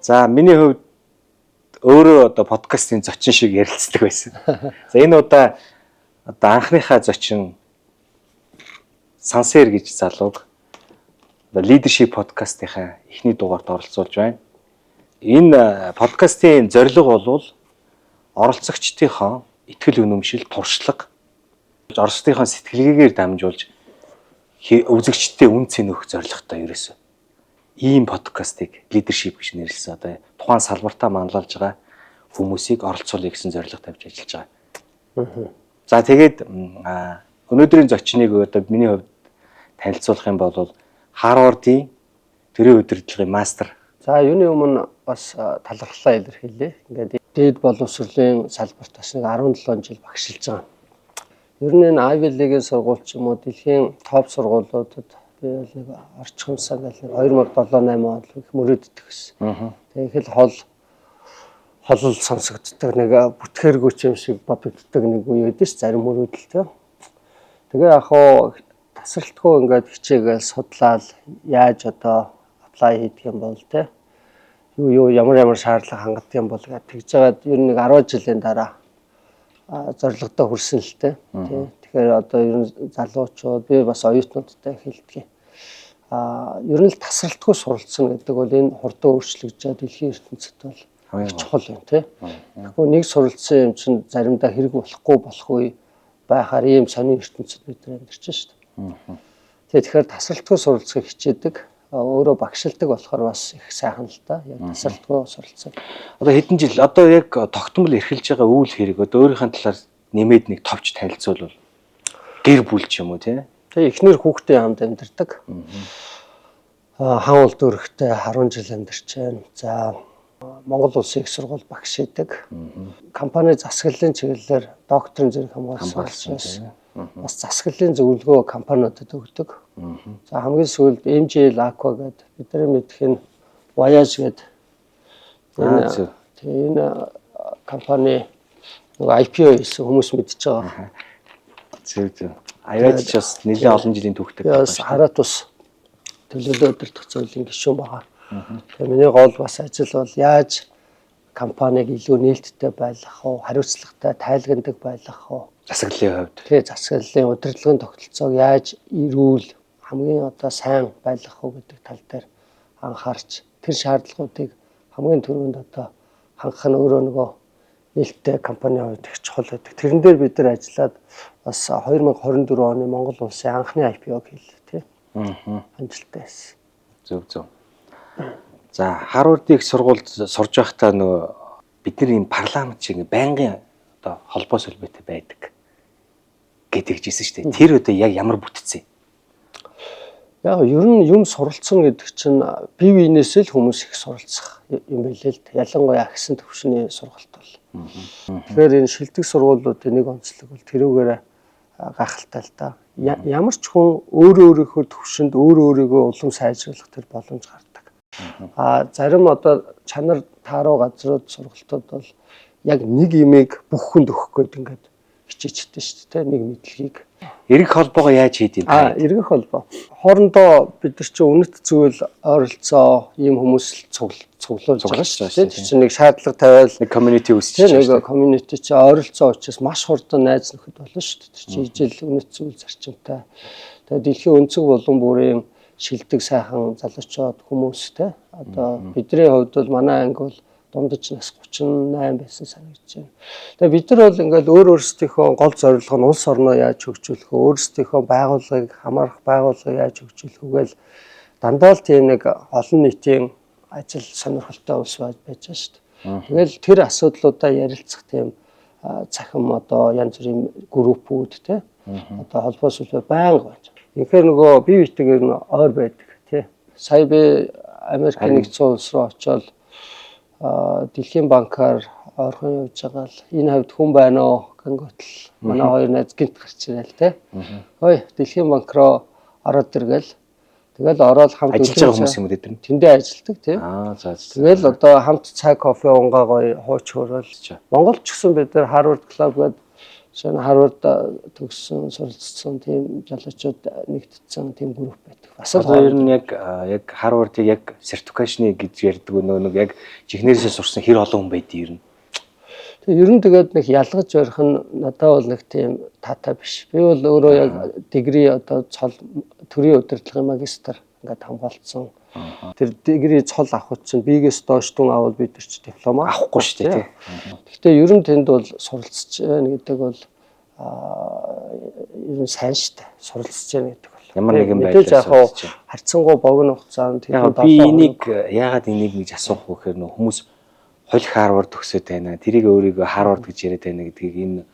За миний хувьд өөрөө одоо подкастын зочин шиг ярилцдаг байсан. За энэ удаа одоо анхныхаа зочин Сансер гэж залууг одоо leadership подкастынхаа эхний дугаарт оролцуулж байна. Энэ подкастын зорилго бол оролцогчдийнхоо итгэл үнэмшил, туршлага, оролцогчдийнхоо сэтгэлгээгээр дамжуулж үзэгчдэд үн цэн өгөх зорилготой ерөөсөө. Ийм подкастыг leadership гэж нэрлэсэн. Одоо тухайн салбартаа манлайлж байгаа хүмүүсийг оролцуулъя гэсэн зорилго тавьж ажиллаж байгаа. За тэгээд өнөөдрийн зочныг одоо миний хувьд танилцуулах юм бол Harvard-ийн төрийн удирдлагын мастер. За юуны өмнө бас талархлаа илэрхийлье. Ингээд дээд боловсролын салбарт бас нэг 17 жил багшилж байгаа. Ер нь энэ Ivy League-ийн сургууль ч юм уу дэлхийн топ сургуулиудад би бол нэг орчхомсаа гэл 2007-8 онд их мөрөөддөг гэсэн. Тэгээд их л холол сонсогддог нэг бүтгэргүй юм шиг бодогддог нэг үе өгдөө ш зарим мөрөөдөлтэй. Тэгээ яг хоо тасралтгүй ингээд хичээгээл судлаад яаж одоо apply хийх юм бол те юу ямар шаардлага хангадаг юм бол гэж тэгж жагаад ер нь нэг 10 жилийн дараа зорилгодоо хүрсэн л те. Тэгэхээр одоо ер нь залуучууд би бас оюутнуудтай хэлдэг. Ер нь л тасралтгүй суралцсан гэдэг бол энэ хурдан өөрчлөгдөж дэлхийн ертөнцид бол чухал юм тий. Тэгэхгүй нэг суралцсан юм чинь заримдаа хэрэг болохгүй болох үе байхаар ийм сонин ертөнцид бид амьдарч шүү дээ. Тэгэхээр тасралтгүй суралцахыг хичээдэг. Өөрөө багшилдаг болохоор бас их сайхан л та. Яг тасралтгүй суралцсан. Одоо хэдэн жил одоо яг тогтмол эрхэлж байгаа үйл хэрэг одоо өөрийнхөө талаар нэмээд нэг товч танилцуулбал гэр бүл ч юм уу тий. Тэгээ эхнэр хүүхдээ хамт амьдардаг. Хаан улд өрхтэй 10 жил амьдарч байна. За Монгол Улсын их сургууль багш идэг. Компани засаглалын чиглэлээр докторийн зэрэг хамгаалсан. Бас засаглалын зөвлөгөө компаниудад өгдөг. За хамгийн сүүлд MJ Aqua гэдэг бидний мэдэх энэ Voyage гэдэг энэ компани IPO хийсэн хүмүүс мэдчихэж байгаа. Зөв. Аяач ч бас нэлээд олон жилийн түүхтэй. Бас хараат ус төлөвлөлөө өдөртөх зөвлөлийн гишүүн байгаа. Тэгээ миний гол бас ажил бол яаж компаниг илүү нээлттэй байлгах уу, хариуцлагатай, тайлгандаг байлгах уу. Засаглалын хувьд. Тэгээ засаглалын удирдлагын тогтолцоог яаж эрүүл хамгийн одоо сайн байлгах уу гэдэг тал дээр анхаарч тэр шаардлагуудыг хамгийн түрүүнд одоо хангах нь өөрөө нөгөө нээлттэй компанийн хувьд их чухал байдаг. Тэрэн дээр бид нар ажиллаад бас 2024 оны Монгол Улсын анхны IPO-г хийлээ тий. Амжилттай байсан. Зөв. За Harvard-ийн их сургуульд сурж байхдаа нөгөө бидний энэ парламент шиг байнгын одоо холбоо солбоотой байдаг гэдэг хэлжсэн шүү дээ. Тэр одоо яг ямар бүтцээ? Яг ер нь юм суралцсан гэдэг чинь бие биенээсээ л хүмүүс их суралцах юм билээ л. Ялангуяа агсан төвшний сургалт бол. Тэгэхээр энэ шилдэг сургуулиудын нэг онцлог бол тэрүүгээр гахалтай л та. Ямар ч хүн өөрийнхөө төвшөнд өөрийгөө улам сайжруулах тэр боломж гардаг. Зарим одоо чанар тааруу газрууд сургалтууд бол яг нэг имийг бүх хүнд өгөх гээд ингээд хичээчтэй шүү дээ. Нэг мэдлэгийг. Эргэх холбоогоо яаж хийдэг юм? Эргэх холбоо. Хоорондоо бид нар чинь үнэт зүйл ойролцоо ийм хүмүүс цуглуулж байгаа шүү дээ. Тэр чинь нэг шаардлага тавиал нэг community үүсчихэж байна. Нэг community чинь ойролцоо учраас маш хурдан найз нөхөд болно шүү дээ. Тэр чинь ижил үнэт зүйл зарчимтай. Тэгээд дэлхийн өнцөг болон бүрийн шилдэг сайхан залуучууд хүмүүстэй. Одоо бидний хувьд бол манай анги бол дундаж нас 38 байсан санагдаж байна. Тэгээ бид нар бол ингээл өөрсдийнхөө гол зорилго нь улс орноо яаж хөгжүүлэх вэ? Өөрсдийнхөө байгууллагыг хамаарах байгууллагыг яаж хөгжүүлэх вэ гэж дандаа л тийм нэг олон нийтийн ажил сонирхолтой улс байж байгаа шүү дээ. Тэгэл тэр асуудлуудаа ярилцах тийм цахим одоо янз бүрийн группүүд те одоо холбоо сүлбэ байнга байж. Тэгэхээр нөгөө бие биетэйгээр нь ойр байдаг тий. Сая би Америкийн нэгдсэн улс руу очиод Дэлхийн банкаар ойрхон явж байгаа л энэ хавьд хүн байна уу гэнгүүтэл манай хоёр найз гинт гарч ирэл те. Хөөе Дэлхийн банк руу ороод иргээл. Тэгэл ороод хамт ажиллаж байгаа хүмүүс юм уу тэр? Тэндээ ажилладаг тийм. За. Тэгэл одоо хамт цай кофе унгаа гоё хууч хөрөөл. Монгол ч гэсэн бид нар Harvard Club гэдэг Шинэ Харвард төгссөн, суралцсан тийм залуучууд нэгдсэн тийм групп байдаг. Бас л Одоо ер нь яг Харвардыг яг сертификашны гэж ярьдаг нэг яг жихнэрээсээ сурсан хэр олон хүн байдгийг ер нь. Тэгээ ер нь тэгээд нэг ялгаж барих нь надад бол нэг тийм таатай биш. Би бол өөрөө яг дигри одоо цол төрийн удирдлагын магистр ингээд хамгаалцсан. Тэр дигри цол авах чинь бигээс доош дүн авал бид нар ч диплом Авахгүй шүү дээ тий. Гэхдээ ер нь тэнд бол суралцж байна гэдэг бол ер нь сайн шүү дээ. Суралцж байна гэдэг бол. Ямар нэгэн байдлаар харьцангуй богино хугацаанд би энийг яагаад энийг гэж асуух вэ гэхээр нөх хүмүүс хол Харвард төгсөөд байна. Тэрийг өөрийгөө Харвард гэж яриад байна гэдгийг энэ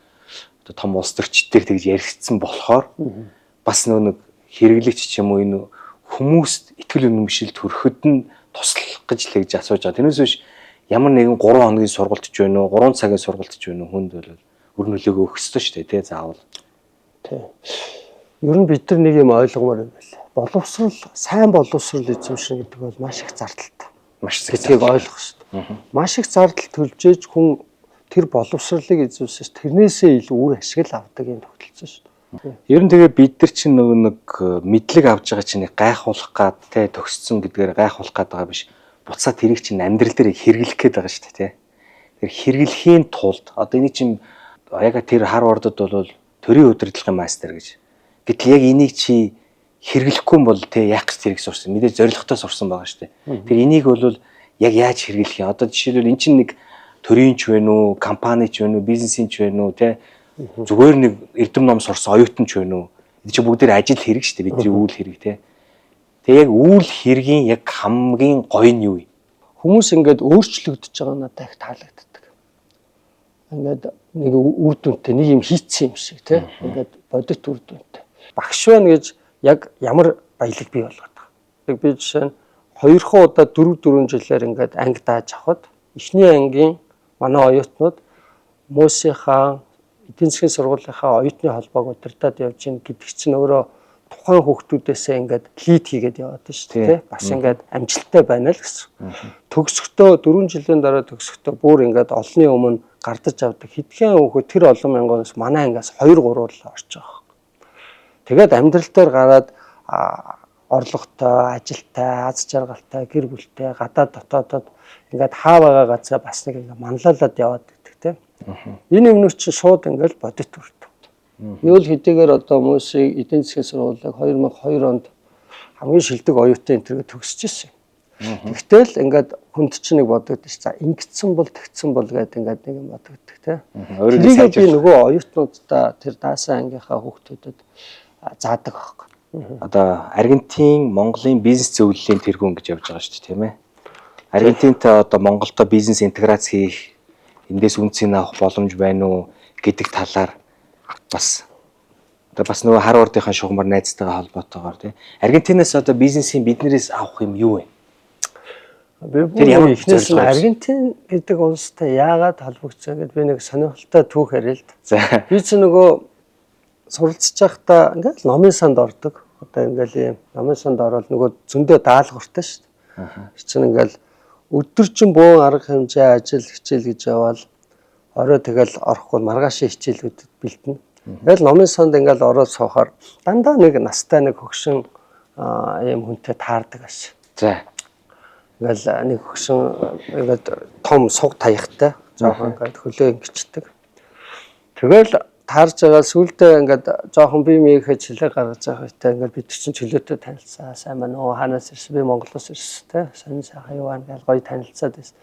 одоо том улс төрчдээр тэгж яригдсан болохоор бас нэг хэрэглэгч ч юм уу энэ хүмүүст итгэл үнэмшил төрөхөд нь туслах гэж л гэж асууж байгаа. Тэрнээс биш ямар нэгэн 3 хоногийн сургалт ч байна уу, 3 цагийн сургалт ч байна уу хүнд бол өр нөлөөгөө өгөх ёстой шүү дээ, тий заавал. Тий. Ер нь бид нар нэг юм ойлгомоор юм байна. Боловсрал, сайн боловсрал эзэмшнэ гэдэг бол маш их зардалтай. Маш их зардалтай ойлгох шүү дээ. Маш их зардал төлжээж хүн тэр боловсралыг эзэмсэж тэрнээсээ илүү үр ашиг авдаг юм тогтолцсон шүү дээ. Ер нь тэгээ бид нар чинь нэг мэдлэг авж байгаа чинь гайхуулах гад те төгссөн гэдгээр гайхуулах гад байгаа биш. Буцаад тэрийг чинь амьдрал дээр хэрэглэх гээд байгаа шүү дээ те. Тэр хэрэглэхийн тулд одоо энийг чинь яг тэр Харвардд бол төрийн удирдлагын мастер гэж. Гэтэл яг энийг чи хэрэглэхгүй юм бол те яах гэж тэрийг сурсан. Мэдээж зорилготой сурсан байгаа шүү дээ. Тэр энийг бол яг яаж хэрэглэх юм? Одоо жишээлбэл эн чинь нэг төрийн ч вэ нү, компани ч вэ нү, бизнесийн ч вэ нү те зүгээр нэг эрдэм ном сурсан оюутан ч вэ нү. Энд чинь бүгдээр ажил хэрэг шүү дээ. Бидний үйл хэрэг те. Тэгээ яг үйл хэргийн яг хамгийн гоё нь юу вэ? Хүмүүс ингээд өөрчлөгдөж байгаа надад их таалагддаг. Ингээд нэг үр дүнтэй нэг юм хийцсэн юм шиг те. Ингээд бодит үр дүнтэй. Багш байна гэж яг ямар баялаг бий болгоод байгаа. Би жишээ нь 2 удаа 4 жилээр ингээд анги дааж авахад эхний ангийн манай оюутнууд Мосийнхаа эдийн засгийн сургуулийнхаа оюутны холбоог удирдах явж гин гэдэг чинь өөрөө тухайн хүүхдүүдээсээ ингээд лид хийгээд яваад шүү дээ. Бас ингээд амжилттай байна л гэсэн. Төгсөхдөө 4 жилийн дараа төгсөхдөө бүр ингээд олонний өмнө гардаж авдаг хэдхэн хүүхэд тэр олон мянгаас манай ангиас 2 3 л орж байгаа. Тэгээд амьдрал дээр гараад орлоготой, ажилтай, аз жаргалтай, гэр бүлтэй, гадаад дотоодод ингээд хаа байгаа газар бас нэг ингээд манлайлаад яваад гэдэг тийм. Энэ юмнууд чинь шууд ингээд бодит үрт. Юу л хэдийгээр одоо Мосийг эдийн засгийн сургуулийг 2002 онд хамгийн шилдэг оюутан энтергээ төгсөж ирсэн. Тэгтэл ингээд хүнд чинь нэг бодогдсон ш. За ингэсэн бол тэгсэн бол гэдэг ингээд нэг юм бодогддог тийм. Тэрийг би нөгөө оюутнуудаа тэр даасан ангийнхаа хүүхдүүдэд заадаг аахгүй. Одоо Аргентин, Монголын бизнес зөвлөлийн тэргүүн гэж явж байгаа шүү дээ, тийм ээ. Аргентинтэй одоо Монголтой бизнес интеграц хийх, эндээс үнцийг авах боломж байна уу гэдэг талаар бас нөгөө Харвардынхаа шугамар найзтайгаа холбоотойгоор тийм. Аргентинаас одоо бизнесийн биднээс авах юм юу вэ? Тэр ямар ихнээс нь Аргентин гэдэг улстай яагаад холбогдсон гэдээ би нэг сонирхолтой түүх ярил л да. Би ч нөгөө суралцж байхдаа ингээл номын санд ордог. Одоо ингээл юм номын санд ороод нөгөө зөндөө даалгавартай шүү дээ. Чинь ингээл өдөржин буун арга хэмжээ ажил хичээл гэж яваал орой тэгэл орохгүй маргаашийн хичээлүүдэд бэлтэнэ. Тэгэл номын санд ингээл ороод суухаар дандаа нэг настай нэг хөгшин юм хүнтэй таардаг аш. За. Ингээл нэг хөгшин ингээд том суг таягтай жоохон ингээд хөлөө ингэчдэг. Тэгэл таарж байгаа сүулдэ ингээд жоохон бие мийгээ чилээ гаргаж байгаа хэвээр ингээд бид чинь чөлөөтэй танилцаа. Сайн байна уу? Хаанаас ирсэн? Би Монголоос ирсэн те. Сонин сайхан юу байна гэж гоё танилцаад байсан.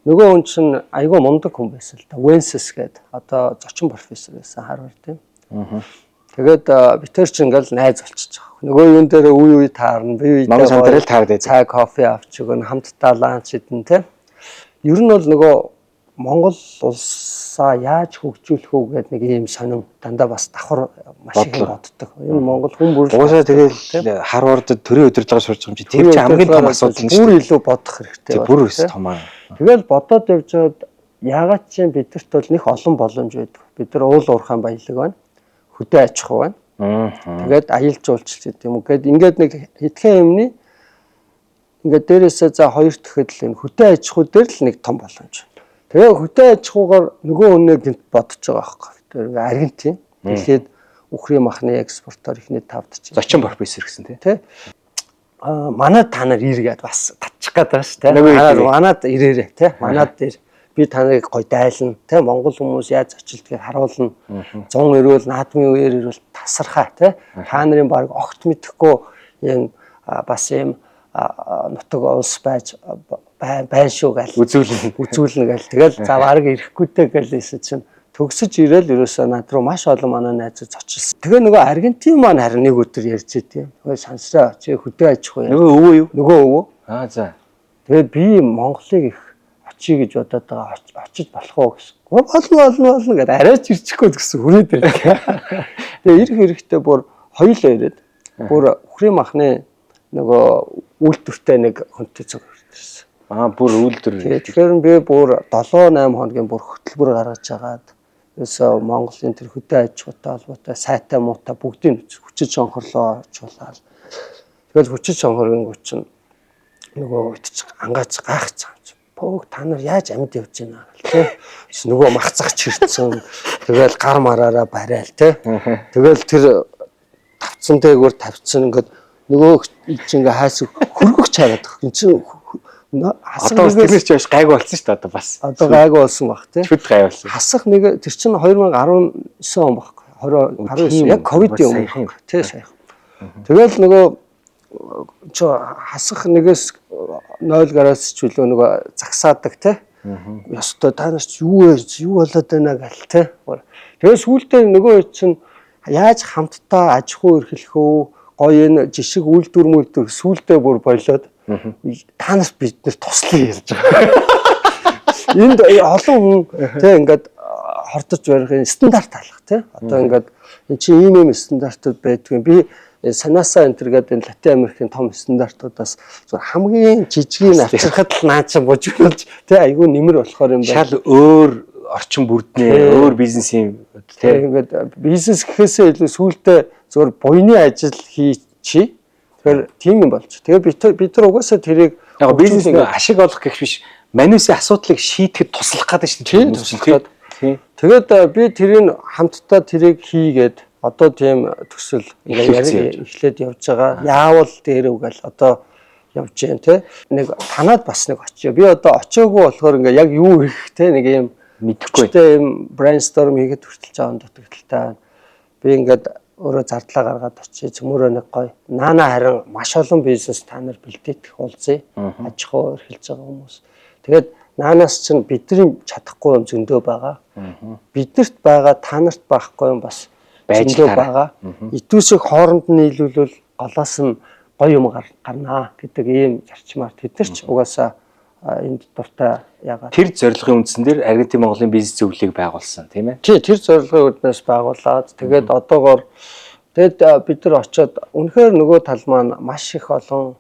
Нөгөө хүн чинь айгүй мундаг хүн байсан л да. Wences гээд одоо зочин профессор байсан Харвард тийм. Тэгээд битэр чинь ингээл найз болчихж байгаа. Нөгөө юун дээр үе таарна, бие Монгол сандрал таардаг. Цай кофе авч өгөн хамтдаа ланч идэн тийм. Ер нь бол нөгөө Монгол улсаа яаж хөгжүүлэх үү гэдэг нэг ийм сонин дандаа бас давхар маш их боддог. Энэ Монгол хүн бүр угаасаа тэгэл Харвардд төрийн удирдлага сурч байгаа юм чи тэр чинь хамгийн том асуудал нь шүү дээ. Бүр илүү бодох хэрэгтэй. Бүр өс том аа. Тэгэл бодоод явж байгаад яагаад ч юм бидэрт бол нэг олон боломж байдаг. Бид нар уул уурхайн баялаг байна. Хөдөө аж ахуй байна. Тэгээд аялал жуулчлал гэдэг юм уу. Ингээд нэг хэдхэн юмны ингээд дээрээсээ за хоёр дахид л энэ хөдөө аж ахуй дээр л нэг том боломж. Тэгээ хөдөө аж ахуйгаар нөгөө үнэ гинт бодож байгаа байхгүй. дээр Аргентин дэлхийд үхрийн махны экспортоор ихний тавд чинь. Зочин профессор гэсэн тий. Манайд та нар иргээд бас татчих гээд байгаа шүү дээ. Манайд ирээрээ тий. Манайд дээр би та нарыг гоё дайлна тий. Монгол хүмүүс яаж зочилдгийг харуулна. 100 ирвэл наадмын үеэр ирвэл тасархаа тий. Та нарын баг огт мэдэхгүй юм бас юм нутаг улс байж байна шүү гэл үзүүлнэ гэл. Тэгэл за баг ирэхгүйтэй гэлээсэ чинь төгсөж ирээл ерөөсөө над руу маш олон манай найзууд зочилсан. Тэгээ нөгөө Аргентин маань харин нэг өдөр ярьж идэв. Нөгөө сансраа чи хөдөө аж ахуй. Нөгөө өвөө юу? Нөгөө өвөө. За. Тэгээд би Монголыг их очие гэж бодоод байгаа. Очиж болох уу гэсэн. Болно гэдэг арайч ирчихгүй гэсэн хүрээд ирэх. Тэгээ ирэх хэрэгтэй бүр хоёулаа ирээд бүр үхрийн махны нөгөө үйлдвэртэй нэг хүнтэй цог ирсэн. Бүр үйлдвэр. Тэгэхээр би бүр 7-8 хоногийн бүр хөтөлбөр гаргаж агаад ерөөсөө Монголын тэр хөдөө аж ахуйтай холбоотой сайтай муутай бүгдийг хүчит шонхорлоо оруулаад тэгэл хүчит шонхоргийн гоч нөгөө идчих ангаач гайхацсан. Пог та нар яаж амьд явж байна гэл тий. Нөгөө махцах чирцэн тэгэл гар мараараа барайл тий. Тэгэл тэр тавцсан дээгүүр тавьчихсан ингээд нөгөө чинь ингээ хайсаг хөргөх чараад энэ чинь одоо тэрнэр ч биш гайг болсон шүү дээ одоо бас. Одоо гайг болсон баг тий. Шүд гай болсон. Хасах нэг тэр чинь 2019 он баггүй. 2019 яг ковидын өмнө тий сая. Тэгэл нөгөө хасах нэгээс 0 градус ч үлээ нөгөө загсаадаг тий. Ёстой та нар ч юу болоод байна гэл тий. Тэгээ сүүлдээ нөгөө чинь яаж хамтдаа аж ахуй эрхлэх үү гоё энэ жишг үйлдвэр сүүлдээ бүр болоод та нарт бид нэр туслая ярьж байгаа. Энд олон хүн тий ингээд хордож барихын стандарт алах тий. Одоо ингээд эн чинь ийм стандартууд байдгүй. Би санаасаа энэ төргээд энэ Латин Америкийн том стандартуудаас хамгийн жижигийг авчирхад л наачаа бужиглуулж тий айгүй нэмэр болохоор юм байна. Шал өөр орчин бүрднэ, өөр бизнесийн тий ингээд бизнес гэхээсээ илүү сүүлдээ зөвхөн буйны ажил хийчи. Тэгэхээр тийм юм болж. Тэгээ бид нар угаасаа тэрийг яг бизнесний ашиг олох гэх биш, манусын асуудлыг шийдэхэд туслах гэдэг чинь туслах. Тэгээд би тэрийг хамтдаа тэрийг хийгээд одоо тийм төсөл ингээд эхлээд явж байгаа. Яавал дээрв гэл одоо явж जैन тий. Нэг танаад бас нэг очив. Би одоо очиагүй болохоор ингээд яг юу хийх тий нэг юм мэдэхгүй. Тэ юм brainstorm хийгээд хүртэлж байгаа дутагдaltaй. Би ингээд өөрөө зардлаа гаргаад очие цөмөрөө нэг гоё. Наана харин маш олон бизнес та нар бэлдээдэх уулзъя. Аж ахуй эрхэлж байгаа хүмүүс. Тэгээд наанаас чинь бидний чадахгүй юм зөндөө байгаа. Биднэрт байгаа та нарт байхгүй юм бас байж байгаа. Итүүсийг хооронд нь нийлүүлвэл голоос нь гоё юм гарнаа гэдэг ийм зарчмаар тэд нар ч угаасаа энд дуртай яагаад тэр зорилгын үндсэн дээр Аргентин Монголын бизнес зөвлөлийг байгуулсан тийм ээ. Тий, тэр зорилгын үднээс байгуулад тэгээд одоогоор бид нар очиод үнэхээр нөгөө тал маань маш их олон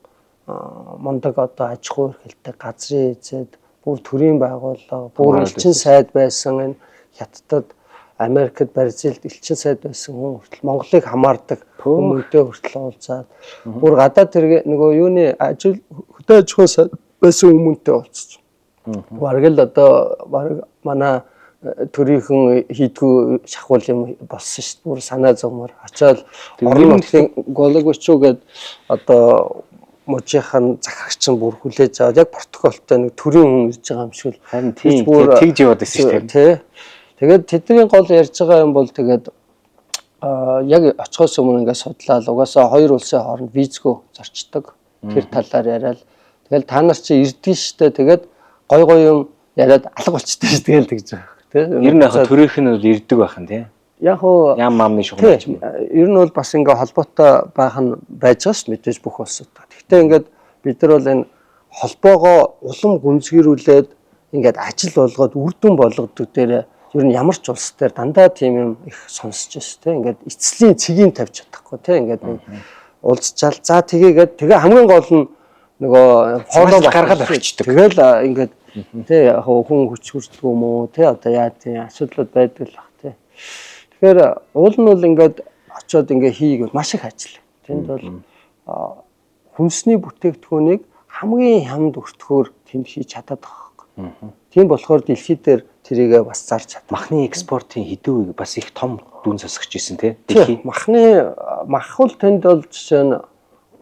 мундаг одоо аж ахуй эрхэлтэй газрын эзэд бүр төрийн байгууллага, бүр элчин сайд байсан энэ хятадд, Америкт, Бразилд элчин сайд байсан хүн хүртэл Монголыг хамаардаг хүмүүстээ хүртэл уулзаад бүр гадаад тэр нөгөө юуны хөдөө аж ахуй сайд байсан хүмүүнтэй уулзсан. Бараг л одоо манай төрийнхэн хийдгүү шахуул юм болсон шүү дээ. Бүр санаа зовмор. Очоод орон нутгийн гологчуу гээд одоо мужийнхан захирагч нь бүр хүлээж аваад яг протоколтой нэг төрийн хүн ирж байгаа юм шиг л харин тийм тэгж яваад байсан шүү дээ. Тэгээд тэдний гол ярьж байгаа юм бол тэгээд яг очихоос өмнө ингээд судлаад угаасаа хоёр улсын хооронд визгүй зорчдог. Тэр талаар яриад тэгэл та нар чи ирдэн штэ тэгээд гой юм яриад алга болчтой ш тэгэл тэгж байгаа. Ер нь яг төрийнх нь ирдэг байхын тий. Яг уу ям мамны шугамч юм. Ер нь бол бас ингээ холбоотой байх нь байж байгаа ш мэдээж бүх улсууд. Гэхдээ ингээд бид нар бол энэ холбоогоо улам гүнзгийрүүлээд ингээд ажил болгоод үр дүн болгодог дээр ер нь ямар ч улс дээр дандаа тийм юм их сонсож байна тий. Ингээд эцслийн цэгийг тавьж чадахгүй тий. Ингээд уулзчаал за тэгээ хамгийн гол нь нөгөө фоллоу гаргаад орчдөг. Тэгэл ингээд тий хүн хүч хүрдэг юм уу тий одоо яа тий асуудлууд байдаг л бах тий. Тэгэхээр уул нь бол ингээд очиод ингээ хийгээд маш их ажил. Тэнд бол хүнсний бүтээгдэхүүнийг хамгийн хямд өртгөөр тэнд хийж чадаад байгаа хэрэг. Тийм болохоор дэлхийд дээр тэрийгээ бас зарж чадах. Махны экспортын хэдэн үеиг бас их том дүн засагч ирсэн тий. Тийм. Мах бол тэнд бол жишээ нь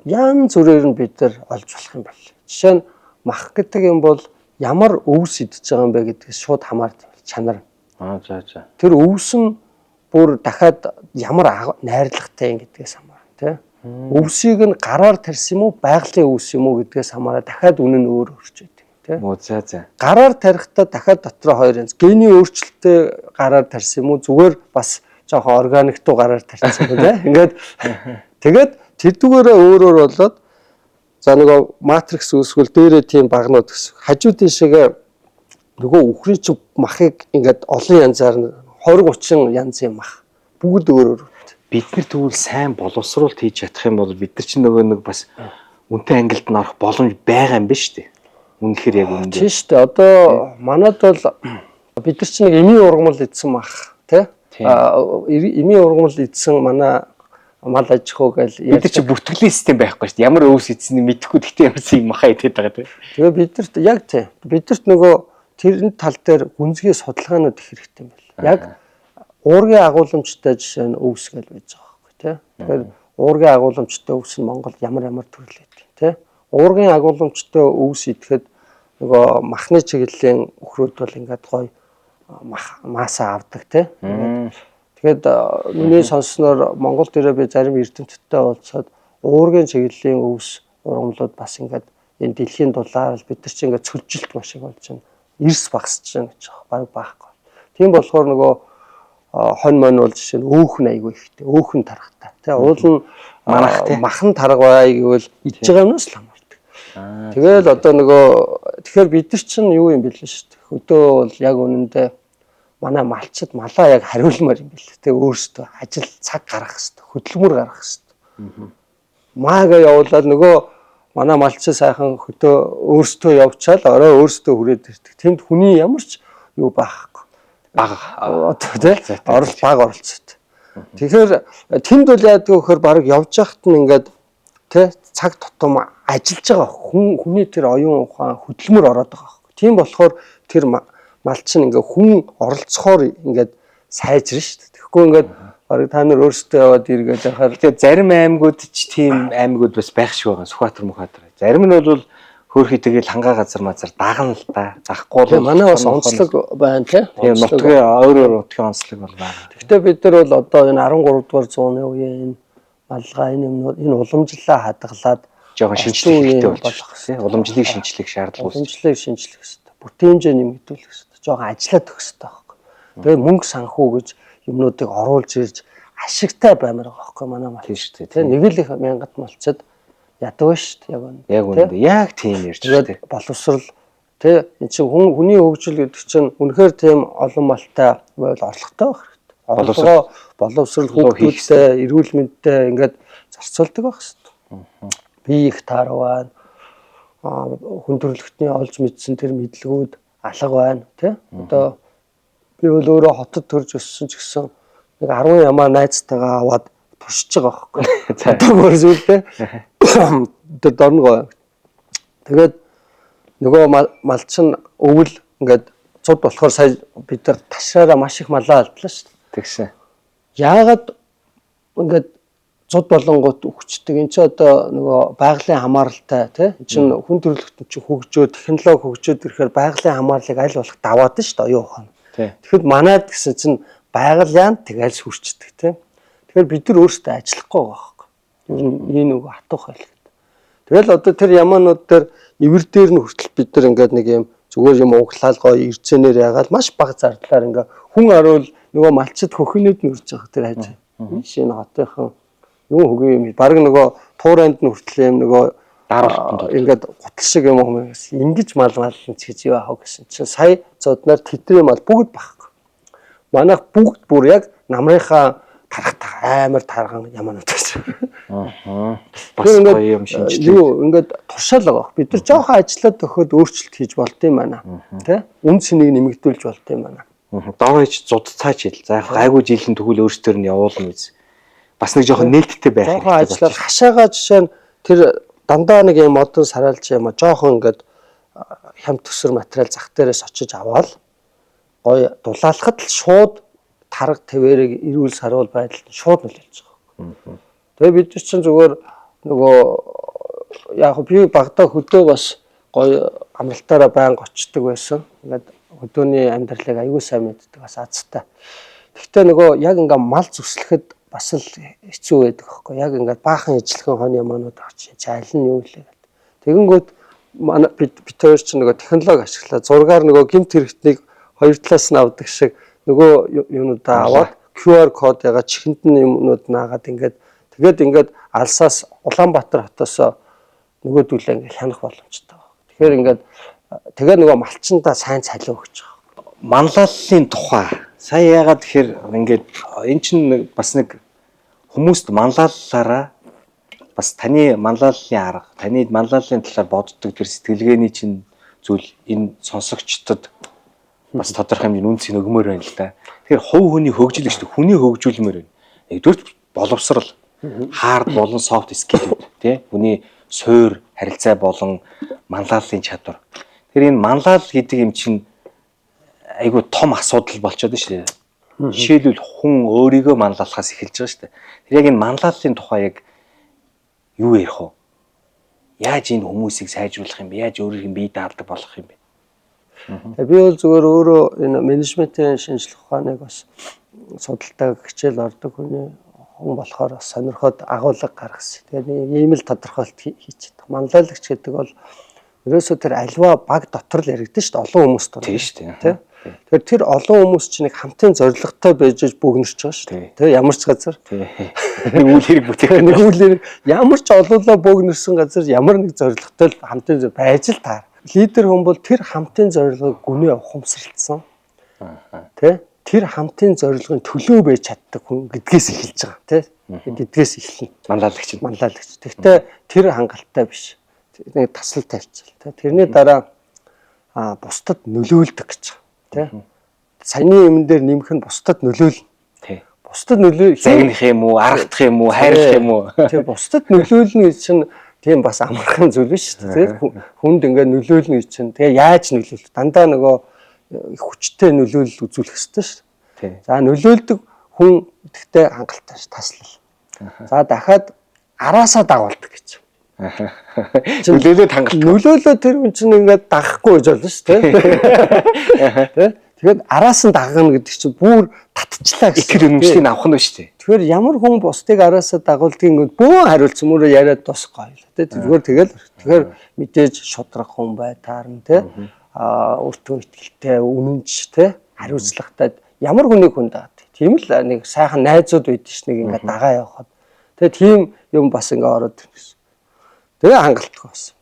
янз бүрээр нь бид нар олж болох юм байна. Жишээ нь мах гэдэг юм бол ямар өвс идэж байгаа юм бэ гэдгээс шууд хамаардаг чанар. За. Тэр өвс нь бүр дахиад ямар найрлагатай гэдгээс хамаарна тий. Өвсийг нь гараар тарьсан юм уу, байгалийн өвс юм уу гэдгээс хамаараа дахиад үнэн нь өөр өөрч байдаг тий. За. Гараар тарихтаа дахиад дотроо хоёр янз. Гений өөрчлөлтөд гараар тарьсан юм уу, зүгээр бас жоохон органик дуу гараар тарьсан юм тий. Ингээд тэгээд тэрдүгээрээ өөрөөр болоод за нөгөө матрикс үүсгэл дээрээ тийм багнууд гэсэн. Хажуу тийшээгээ нөгөө үхрийн чи махыг ингээд олон янзаар 20-30 янзын мах бүгд өөр. Бид нар тэгвэл сайн боловсруулалт хийж чадах юм бол бид нар чинь нөгөө нэг бас үнэтэй ангилд нь орох боломж байгаа юм биш үү? Үнэхээр яг үнэндээ. Тийм шүү дээ. Одоо манад бол бид нар чинь нэг эмийн ургамал идсэн мах тий. Эмийн ургамал идсэн манай мал аж ахуй гэл бид нар чинь бүртгэлийн систем байхгүй шүү дээ. Ямар өвс идсэнийг мэдэхгүй гэхдээ ямар ч юм махаа идээд байгаа тий. Тэгээ бидэрт яг тий. Бидэрт нөгөө тэрний тал дээр гүнзгий судалгаанууд их хэрэгтэй юм байна. Яг уургийн агуулмжтай жишээ нь өвс гэж байж байгаа байхгүй тий. Тэгэхээр уургийн агуулмжтай өвс нь Монголд ямар төрөл байдаг тий. Уургийн агуулмжтай өвс идэхэд нөгөө махны чиглэлийн өхрүүд бол ингээд гоё масаа авдаг тий. Тэгэхэд миний сонссноор Монгол дээрээ би зарим эрдэмтдтэй уулзаад уургийн чиглэлийн өвс ургамлууд бас ингээд энэ дэлхийн дулаар бид нар чинь ингээд цөлжилт маш их болж байна. Эрс багасч байна гэж баг баахгүй. Тийм болохоор нөгөө хонь мон бол жишээ нь өөхн айгүй ихтэй, өөхн тархтай. Тэ уул нь махан таргавай гэвэл идж байгаа юмнаас л хамаардаг. Тэгэл одоо нөгөө тэгэхээр бид нар чинь юу юм бэлээ шүү дээ. Хөдөө бол яг үнэндээ манай малчид малаа яг хариулмаар юм бэлээ. Тэ өөрсдөө ажил цаг гаргах хэрэгтэй, хөдөлмөр гаргах хэрэгтэй. Маага явуулаад нөгөө манай малчид сайхан хөдөө өөрсдөө явчаал орой өөрсдөө хүрээд ирдэг. Тэнд хүний ямар ч юу байхгүй. Бага одоо тий бага оролцоод. Тэгэхээр тэнд бол яадаг вөхөр баг явж байхад нь ингээд тий цаг тутам ажиллаж байгаа хүний тэр оюун ухаан хөдөлмөр ороод байгаа байхгүй. Тийм болохоор тэр малч нь ингээд хүн оролцохоор ингээд сайжрна шүү дээ. Тэгэхгүй ингээд баг та нар өөрсдөө яваад иргээд яхаар тэгээ зарим аймагуд ч тийм аймагуд бас байх шиг байгаа. Сүхбаатар Мухбаатар. Зарим нь бол хөөхий тэгэл хангаа газар дагна л да. Захгүй бол манай бас онцлог байна тий. Тийм нутгийн өөр нутгийн онцлог бол байна. Гэхдээ бид нар бол одоо энэ 13 дугаар зууны үеийн малгай энэ юмнууд энэ уламжлалаа хадгалаад жоохон шинжлэх хэрэгтэй болж тий. Уламжлалыг шинжлэх шаардлага үүсэж. Уламжлалыг шинжлэх хэрэгтэй. Бүтээн хэмжээ нэмэгдүүлэх хэрэгтэй. Жоохон ажиллаад өгөх хэрэгтэй байхгүй. Тэгээ мөнгө санхүү гэж юмнуудыг оруулж ирж ашигтай баймаар байгаа байхгүй манай мал. Тийм шүү дээ. Нэг л их мянгат малчад яддаг ба шүү дээ яг үнэ. Яг тийм ярьж дээ. Боловсрал тий эн чинь хүний хөгжил гэдэг чинь үнэхээр тийм олон малтай байвал орлоготой байх хэрэгтэй. Боловсрал хүүхдүүдтэй, эрүүл мэндтэй ингээд зарцуулдаг байх хэрэгтэй. Бие их таар байна. Хүн төрөлхтний олж мэдсэн тэр мэдлгүүд алга байна тий. Одоо би бол өөрөө хотод төрж өссөн ч гэсэн нэг 10 ямаа найзтайгаа аваад туршиж байгаа байхгүй. Одоо бүрсүүлдэ. Тэр дорногоо. Тэгээд нөгөө малч нь өвөл ингээд цуд болохоор сая бид нар ташраараа маш их малаа алдлаа шүү дээ. Тэгсэн. Яагаад ингээд цуд болонгууд өгчдөг. Энд чинь одоо нөгөө байгалийн хамааралтай тий. Энд чинь хүн төрөлхтөн чинь хөгжөө, технологи хөгжөөд ирэхээр байгалийн хамаарлыг аль болох даваад нь шүү дээ оюун ухаан. Тэгэхэд манайд гэсэн чинь байгаль яан тэгэл сүрчдэг тий. Тэгэхээр бид нар өөрсдөө ажиллахгүй байгаа байхгүй. Энэ үг хатуух байлгүй. Тэгэл одоо тэр ямаанууд дээр ивэр дээр нь хүртэл бид нар ингээд нэг юм зүгээр юм углаал гоё ирцэнээр ягаал маш бага зардлаар ингээ хүн аруул нөгөө малчид хөхнөд нь үрж байгаа тэр хайж. Шинэ хотынхан юу хөгүй юм баг нөгөө туурайнд нь хүртэл юм нөгөө дараалтанд ингээд гутал шиг юм хүмүүс ингэж мал малын ч гэж юу аах гэсэн чинь сая зодноор тэдний мал бүгд багхгүй. Манайх бүгд бүр яг намрынхаа тархтаа амар тарган ямаанууд байсан. Бас гоё юм шинжлэх. Юу ингээд туршаал байгаа. Бид нар жоохон ажиллаад өгөхөд өөрчлөлт хийж болд юм байна. Тэ? Үн цэнийг нэмэгдүүлж болд юм байна. Доогооч зуд цаач хэл. За яг гайгүй жилийн тэгвэл өөрсдөр нь явуулна үз. Бас нэг жоохон нээлттэй байх хэрэгтэй. Жоохон ажиллаад хашаага жишээ нь тэр дандаа нэг юм модон сарайлж юм а жоохон ингээд хямд төсөр материал зах дээрээс очиж аваад гоё дулаалахад л шууд тарга твэрийг эрүүл сарвал байдалд шууд нөлөөлж байгаа. Тэгээ бид чинь зүгээр нөгөө яг би багтаа хөдөө бас гоё амралтаараа байнга очдөг байсан. Ингээд хөдөөний амьдралыг аягүй сайн мэддэг бас азтай. Гэхдээ нөгөө яг ингээ мал зүслэхэд бас л хэцүү байдаг аахгүй. Яг ингээ баахан ижлэхэн хооны манууд очиж аль нь юу лээ. Тэгэнгүүт манай бид хоёр ч нөгөө технологи ашиглаа. Зургаар нөгөө гинт хэрэгтнийг хоёр талаас нь авдаг шиг нөгөө юунуудаа аваад QR код ягаад чихэнд нь юмнууд наагаад тэгээд алсаас Улаанбаатар хотоос нөгөөдүүлээ ингээ хянах боломжтой байна. Тэгэхээр тэгээд нөгөө малчиндаа сайн цалин өгч байгаа. Манлайллын тухай сая яагаад тэгэхээр ингээд эн чинь бас нэг хүмүүст манлайллаараа бас таны манлайллын арга, таны манлайллын талаар боддог тэр сэтгэлгээний чинь зүйл энэ сонсогчдод бас тодорхой хэмжээний үнцийг өгмөр байна л да. Тэгэхээр хувь хүний хөгжил гэж хүний хөгжүүлмээр байна. Нэгдүгээр боловсрал, хард болон софт скиллүүд тий хүний суур, харилцаа болон манлайллын чадвар. Тэгэхээр энэ манлайл гэдэг юм чинь айгүй том асуудал болчиход шүү дээ. Жишээлбэл хүн өөрийгөө манлайлахаас эхэлж байгаа шүү дээ. Тэр яг энэ манлайллын тухай яг юу ярих вэ? Яаж энэ хүмүүсийг сайжруулах юм бэ? Яаж өөрийн бие даалдаг болгох юм бэ? Би бол зүгээр өөрөө энэ менежментийн шинжилгээ ухааныг бас судалдаг хичээл ордог хүн болохоор бас сонирхоод агуулга гаргасан. Тэгээд ийм л тодорхойлт хийчихдэг. Манлайлагч гэдэг бол ерөөсөө тэр альва баг дотор л яригдэн шүү дээ. Олон хүмүүс тоо. Тийм шүү дээ. Тэгэхээр тэр олон хүмүүс чинь нэг хамтын зорилготой байж бөгнөрч байгаа шүү дээ. Тэ ямар ч газар. Нэг үйл хэрэг бүтээх. Нэг үйл хэрэг ямар ч олоолаа бөгнөрсөн газар ямар нэг зорилготой хамтын байж л таар. Лидер хүн бол тэр хамтын зорилгыг гүнээ ухамсарлцсан. Тэ тэр хамтын зорилгын төлөө байж чаддаг хүн гэдгээс эхэлж байгаа. Тэ гэдгээс эхэлнэ. Манлайлагч. Тэгвэл тэр хангалттай биш. Нэг таслал тавьчихл. Тэ тэрний дараа бусдад нөлөөлдөг гэж байна. Тэ саяны юм дээр нэмэх нь бусдад нөлөөлнө. Тэ бусдад нөлөөлөх загнах юм уу, аргадах юм уу, хайрлах юм уу? Тэ бусдад нөлөөлнө гэж чинь тийм бас амархан зүйл биш шүү дээ. Хүнд ингээ нөлөөлнө гэж чинь тэгээ яаж нөлөөлөх? Дандаа нөгөө хүчтэй нөлөөлөл үзүүлэх хэрэгтэй шүү дээ. За нөлөөлдөг хүн гэхдээ хангалттай таслал. За дахиад араасаа дагуулдаг гэж. Нөлөөлөд хангалттай. Нөлөөлөө тэр хүн чинь ингээд дагахгүй гэж болно шүү дээ. Тэгээд араас нь дагна гэдэг чинь бүр татчихлаа гэсэн. Ихэр үнэмшлийг авах нь шүү дээ. Тэгэхээр ямар хүн бусдыг араасаа дагуулдгийг бөө хариулсан мөрөө яриад дуусахгүй л дээ. Тэгэхээр мэдээж шудрах хүн бай таарна те. Өөртөө ихтэй үнэнч те. Хариуцлагатай ямар хүнийг хүн даад. Тийм л нэг сайхан найзууд байдаг ш нэг ингээд дагаа явахад. Тэгээ тийм юм бас ингээд ороод ирнэ гэсэн. Тэгээ хангалттай болсон.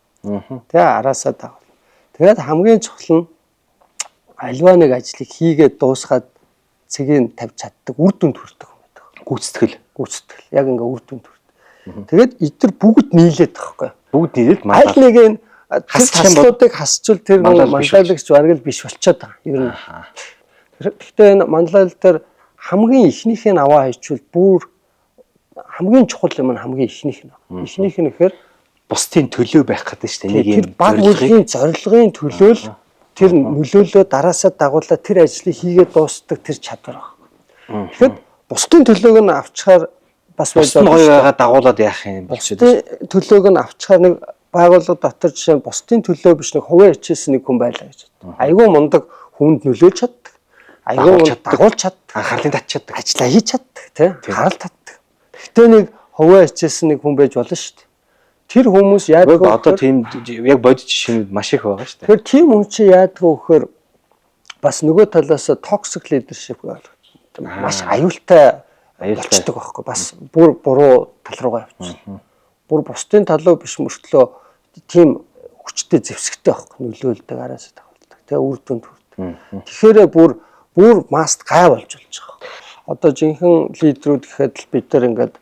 Тэгээ араасаа дагуул. Тэгээд хамгийн чухал нь альва нэг ажлыг хийгээд дуусгаад цэгийг тавьж чаддаг үр дүнд хүрдэг юм байдаг. Гүйцэтгэл. Яг ингээ үр дүнд хүрдэг. Тэгээд эдгээр бүгд нийлээд байгаа байхгүй. Бүгд нийлээд аль нэг нь хаслуудыг хасчвал тэр манлайлагч бараг л биш болчиход байгаа. Ер нь. Гэхдээ энэ манлайл дээр хамгийн ихнийхээ аваа хийчвэл бүр хамгийн чухал юм нь хамгийн ихнийх нь. Ихнийх нь гэхээр бусдын төлөө байх гэдэг шүү дээ. Нэг юм баг бүлгийн зорилгын төлөө л тэр нөлөөлөө дараасаа дагуулаад тэр ажлыг хийгээд дуустдаг тэр чадвар байна. Тэгэхээр бусдын төлөөг нь авчаар бас байж байгаа дагуулад яах юм бэ? Бусдын төлөөг нь авчаар нэг байгууллага дотор жишээ нь бусдын төлөө биш нэг хувийн хичээсэн нэг хүн байлаа гэж. Айгүй мундаг хүнд нөлөөж чаддаг. Айгүй мундаг дагуулж чаддаг. Анхаарлын татж чаддаг. Ажлаа хийж чаддаг тийм. Харал татдаг. Гэхдээ нэг хувийн хичээсэн нэг хүн байж болно шүү дээ. Тэр хүмүүс яадаг вэ? Одоо тийм яг бодит жишээнүүд маш их байгаа шүү дээ. Тэгэхээр тийм хүн чи яадаг вэ гэхээр бас нөгөө талаас toxic leadership гэдэг маш аюултай болчдөг байхгүй бас бүр буруу тал руугаа явчихна. Бүр бусдын талуу биш мөртлөө тийм хүчтэй зэвсэгтэй байхгүй нөлөөлдөг араас тагуулдаг. Тэгээ үр дүнд хүрдэг. Тэгэхээр бүр маст гай болж байгаа. Одоо жинхэнэ лидерүүд гэхэд л бид нар ингээд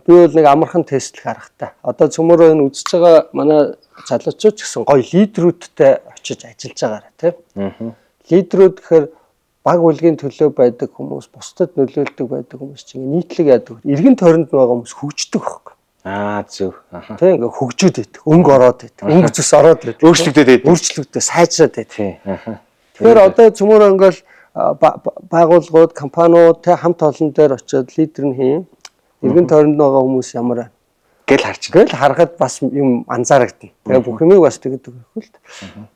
би бол нэг амархан тестлэх аргатай. Одоо цөмөрөө энэ үзэж байгаа манай залуучууд ч гэсэн гоё лидерүүдтэй очиж ажиллаж байгаарай тийм. Лидерүүд гэхээр баг бүлгийн төлөө байдаг хүмүүс, бусдад нөлөөлдөг байдаг хүмүүс чинь нийтлэг яадаг. Иргэн тойронд байгаа хүмүүс хөгждөг байхгүй. Зөв. Тийм ингээ хөгжөөд байдаг. Өнгө ороод байдаг. Өнгө зүс ороод байдаг. Өөрчлөгдөд байдаг. Сайжраад байдаг. Тэгэхээр одоо цөмөр ингээл байгууллагууд, компаниуд те хамт олон дээр очиод лидер нь хийн. Иргэн тойронд байгаа хүмүүс ямар байна гэл харж. Тэгэл харахад бас юм анзаарагдана. Тэгээ бүх юмыг бас тэгдэг байхгүй л.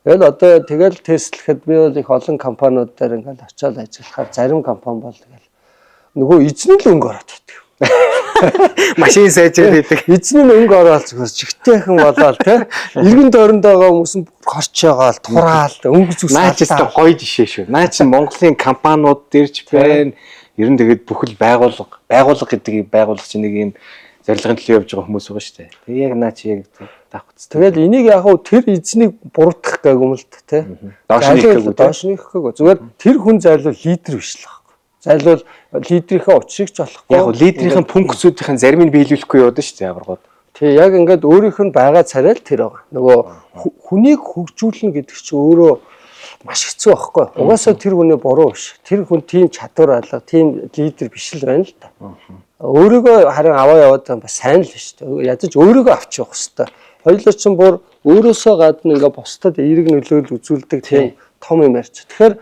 Тэгэл одоо тэгэл тестлэхэд би бол их олон компаниуд дээр ингээл очиад ажиллахаар зарим компани бол тэгэл нөгөө эзэн л өнгө ороод байдаг. Машин сайжраад байдаг. Эзэн нь өнгө ороод зүгээр чигтэйхэн болоод те иргэн тойронд байгаа хүмүүс нь хорч ягаал, тураал, өнгө зүсээ. Наа ч гэсэн гоё жишээ шүү. Наа чи Монголын компаниуд дээрч байна. Ер нь тэгээд бүхэл байгууллага гэдэг байгууллага чинь нэг юм зорилгын төлөө явж байгаа хүмүүс байгаа шүү дээ. Тэгээ яг наа чи яг давхц. Тэгэл энийг яг хөө тэр эзнийг буруутгах гээг юм л те. Доош нь их гэхгүй. Зүгээр тэр хүн зайлуул лидер биш л байхгүй. Зайлуул лидерийнхээ учрыг ч болохгүй. Яг лидерийн функцүүдийн зарим нь биелүүлэхгүй яваад шүү дээ яваргууд. Тэг яг ингээд өөрийнх нь байгаа царай л тэр байгаа. Нөгөө хүнийг хөгжүүлнэ гэдэг чинь өөрөө маш хэцүү байхгүй. Угаасаа тэр хүний буруу биш. Тэр хүн тийм чадвар алга, тийм лидер биш л байна л та. Өөрийгөө харин аваа яваад байгаа бас сайн л биш. Ядаж өөрийгөө авч явах хэрэгтэй. Хоёулаа ч бүр өөрөөсөө гадна ингээ бусдад эерэг нөлөөлөл үзүүлдэг тийм том юм ярьж. Тэгэхээр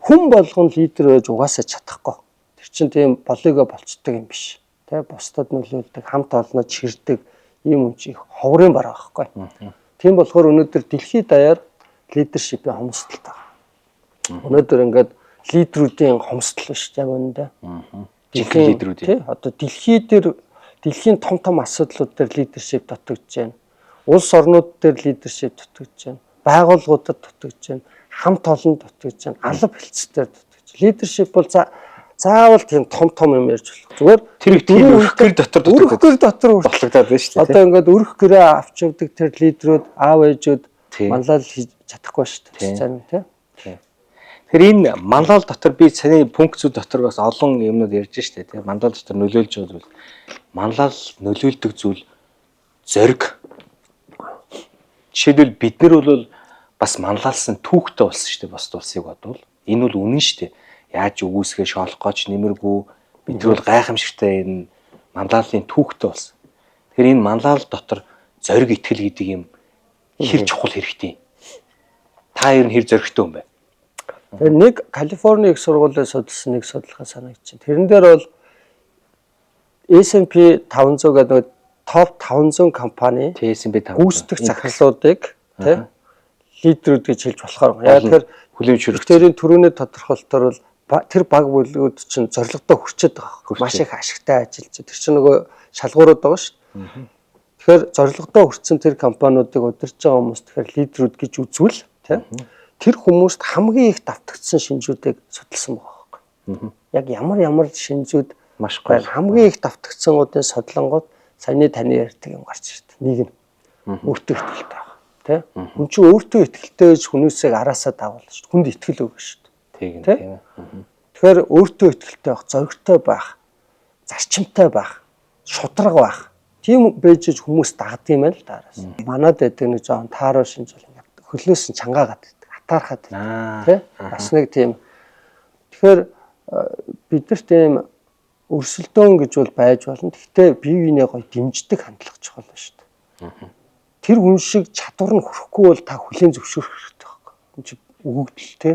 хүн болгон лидер байж угаасаа чадахгүй. Тэр чинь тийм болыгоо болцдог юм биш. Тэ бусдад нөлөөлдөг, хамт олноо чирдэг ийм юм чи ховрын бар байхгүй. Тийм болохоор өнөөдөр дэлхийд даяар лидершипийн хомсдолтой байгаа. Өнөөдөр ингээд лидерүүдийн хомсдол биш яг үнэндээ. Жинхэнэ лидерүүд. Тий. Одоо дэлхийн том асуудлууд дээр лидершип дутагдж байна. Улс орнууд дээр лидершип дутагдж байна. Байгууллагуудад дутагдж байна. Хамт олон дутагдж байна. Алба хэлцээр дутагдж. Лидершип бол заавал тийм том юм ярьж болох. Зүгээр тэр өрх гэр дотор дутагдаад байна шүү дээ. Одоо ингээд өрх гэрээ авч явдаг тэр лидерүүд, аав ээжүүд манлал хийж чадахгүй шүү дээ. Зарим тий. Тэгэхээр энэ манлал дотор би цааны функцүүд дотор бас олон юмнууд ярьж штэ тий. Манлал дотор нөлөөлж байгаа зүйл. Манлал нөлөөлдөг зүйл зориг. Жишээлбэл бид нар бол бас манлайлсан түүхтэй болсон штэ бос улсыг бодвол энэ бол үнэн штэ. Яаж өгөөсгөө шоолох гоч нэмэргүй бид нар бол гайхамшигтай энэ манлайлын түүхтэй болсон. Тэгэхээр энэ манлал дотор зориг итгэл гэдэг юм хэр чухал хэрэгтэй. Та ер нь хэр зоригтой юм бэ? Тэр нэг Калифорни их сургуулийн судалсан нэг судалгаа санагдчихэв. Тэрэн дээр бол S&P 500 гэдэг топ 500 компани гүйцэтгэх захирлуудыг тий лидерүүд гэж хэлж болохоор. Яг тэр хүлэмжшөрөгчдийн төрөний тодорхойлолтоор бол тэр баг бүлгүүд чинь зорилгодоо хүрчээд байгаа. Маш их ашигтай ажиллаж. Тэр чинь нөгөө шалгуурууд байгаа шүү дээ. Тэгэхээр зорилгодоо хүрсэн тэр компаниудыг удирж байгаа хүмүүс тэгэхээр лидерүүд гэж үзвэл тий тэр хүмүүст хамгийн их давтагдсан шинжүүдийг судалсан байгаа байхгүй. Яг ямар шинжүүд маш гоё хамгийн их давтагдсангуудын содлонгууд саяны таны ярьдаг юм гарч ирдэг. Нэг нь өөртөө итгэлтэй байгаа. Тэ? Хүн чинь өөртөө итгэлтэй гэж хүмүүсийг араасаа дагуулна шүү дээ. Хүнд итгэл өгнө шүү дээ. Тийм. Тэгэхээр өөртөө итгэлтэй байх, зоригтой байх, зарчимтай байх, шударга байх. Тийм байж хүмүүс дагдаг юм байна л даараас. Манад байдаг нэг жоон тааруу шинж бол хөлнөөс нь чангаагаад атаархаад тий бас нэг тийм тэгэхээр бид нар тийм өрсөлдөөн гэж бол байж болно. Гэхдээ бие биенээ гоё дэмждэг хандлага чухал байна шүү дээ. Тэр хүн шиг чадвар нь хүрэхгүй бол та хүлээн зөвшөөрөх хэрэгтэй байхгүй. Энд чи өгөгдөл тий